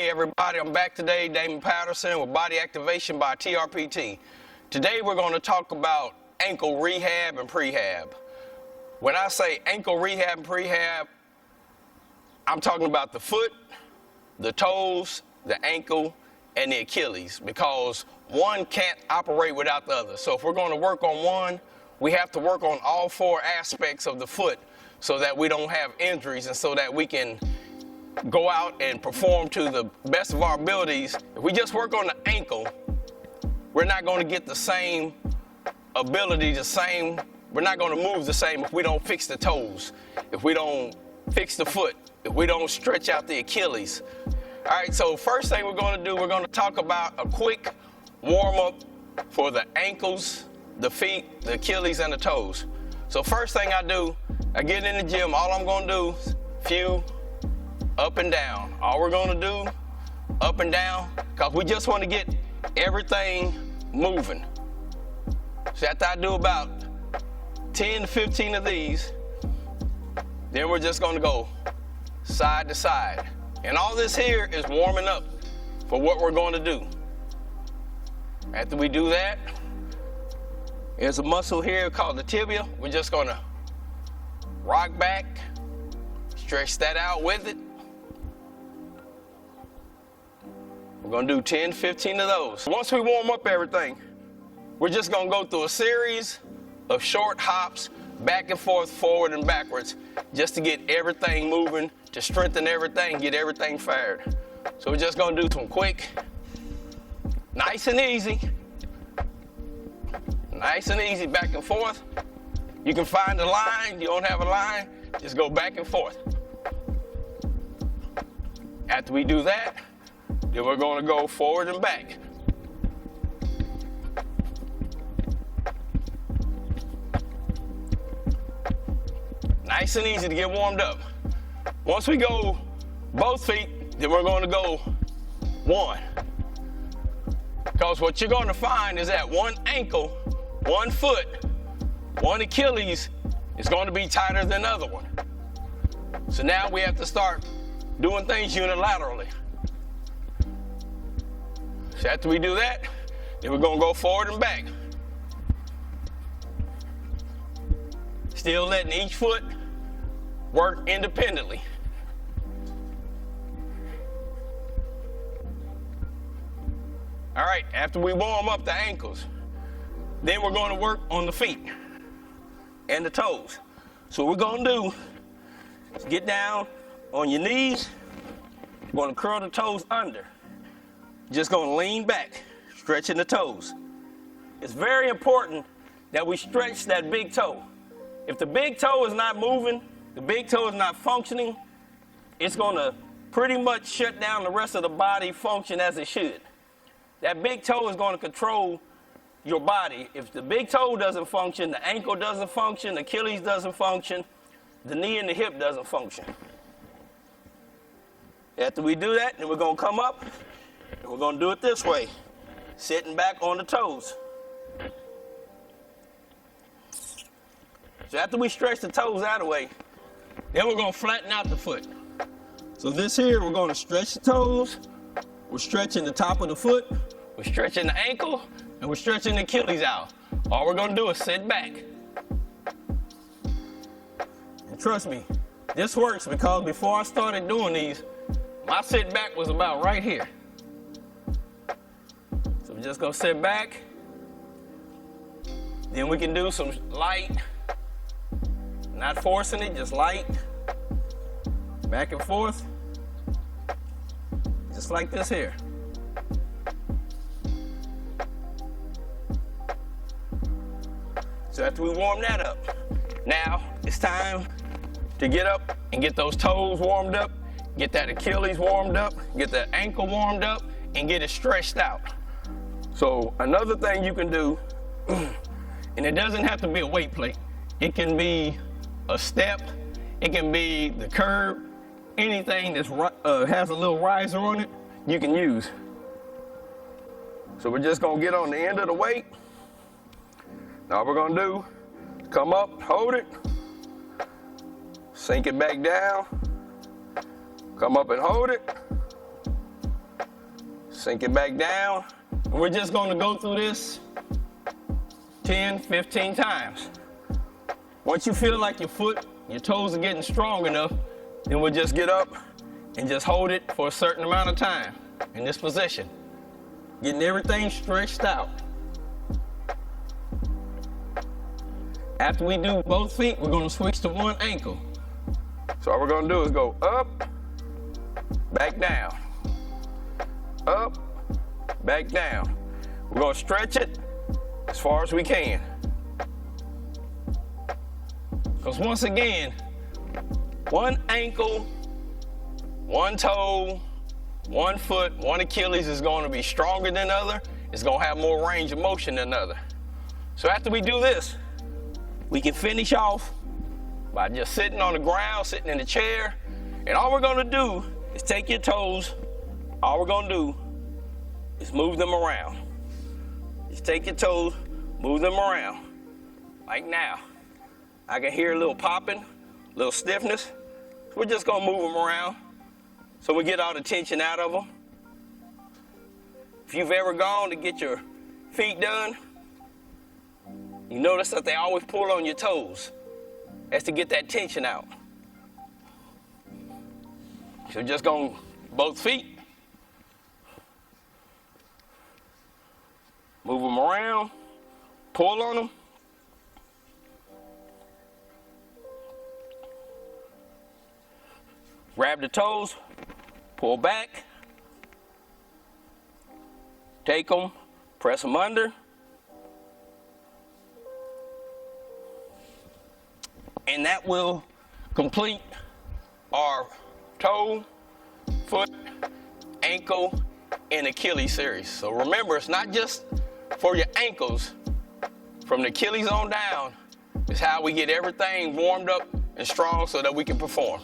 Hey everybody, I'm back today, Damon Patterson with Body Activation by TRPT. Today we're going to talk about ankle rehab and prehab. When I say ankle rehab and prehab, I'm talking about the foot, the toes, the ankle, and the Achilles, because one can't operate without the other. So if we're going to work on one, we have to work on all four aspects of the foot so that we don't have injuries and so that we can go out and perform to the best of our abilities. If we just work on the ankle, we're not going to get the same ability, we're not going to move the same if we don't fix the toes, if we don't fix the foot, if we don't stretch out the Achilles. All right, so first thing we're going to do, we're going to talk about a quick warm-up for the ankles, the feet, the Achilles, and the toes. So first thing I do, I get in the gym, all I'm going to do is few up and down. All we're going to do, up and down, because we just want to get everything moving. So after I do about 10 to 15 of these, then we're just going to go side to side. And all this here is warming up for what we're going to do. After we do that, there's a muscle here called the tibia. We're just going to rock back, stretch that out with it. We're going to do 10, 15 of those. Once we warm up everything, we're just going to go through a series of short hops back and forth, forward and backwards, just to get everything moving, to strengthen everything, get everything fired. So we're just going to do some quick, nice and easy back and forth. You can find a line. You don't have a line, just go back and forth. After we do that, then we're going to go forward and back. Nice and easy to get warmed up. Once we go both feet, then we're going to go one. Because what you're going to find is that one ankle, one foot, one Achilles is going to be tighter than the other one. So now we have to start doing things unilaterally. So after we do that, then we're going to go forward and back. Still letting each foot work independently. All right, after we warm up the ankles, then we're going to work on the feet and the toes. So what we're going to do is get down on your knees. You're going to curl the toes under. Just going to lean back, stretching the toes. It's very important that we stretch that big toe. If the big toe is not moving, the big toe is not functioning, it's going to pretty much shut down the rest of the body function as it should. That big toe is going to control your body. If the big toe doesn't function, the ankle doesn't function, the Achilles doesn't function, the knee and the hip doesn't function. After we do that, then we're going to come up. And we're going to do it this way, sitting back on the toes. So after we stretch the toes out of the way, then we're going to flatten out the foot. So this here, we're going to stretch the toes, we're stretching the top of the foot, we're stretching the ankle, and we're stretching the Achilles out. All we're going to do is sit back. And trust me, this works because before I started doing these, my sit back was about right here. So we're just going to sit back. Then we can do some light, not forcing it, just light, back and forth, just like this here. So after we warm that up, now it's time to get up and get those toes warmed up, get that Achilles warmed up, get that ankle warmed up, and get it stretched out. So another thing you can do, and it doesn't have to be a weight plate, it can be a step, it can be the curb, anything that has a little riser on it, you can use. So we're just gonna get on the end of the weight. Now all we're gonna do, come up, hold it, sink it back down, come up and hold it, Sink it back down. And we're just gonna go through this 10, 15 times. Once you feel like your toes are getting strong enough, then we'll just get up and just hold it for a certain amount of time in this position. Getting everything stretched out. After we do both feet, we're gonna switch to one ankle. So all we're gonna do is go up, back down, up, back down. We're gonna stretch it as far as we can. Because once again, one ankle, one toe, one foot, one Achilles is going to be stronger than the other. It's going to have more range of motion than the other. So after we do this, we can finish off by just sitting on the ground, sitting in the chair. And all we're going to do is take your toes. All we're going to do is move them around. Just take your toes, move them around. Like now. I can hear a little popping, a little stiffness. We're just gonna move them around so we get all the tension out of them. If you've ever gone to get your feet done, you notice that they always pull on your toes. That's to get that tension out. So just gonna both feet. Move them around, pull on them. Grab the toes, pull back, take them, press them under, and that will complete our toe, foot, ankle, and Achilles series. So remember, it's not just for your ankles. From the Achilles on down is how we get everything warmed up and strong so that we can perform.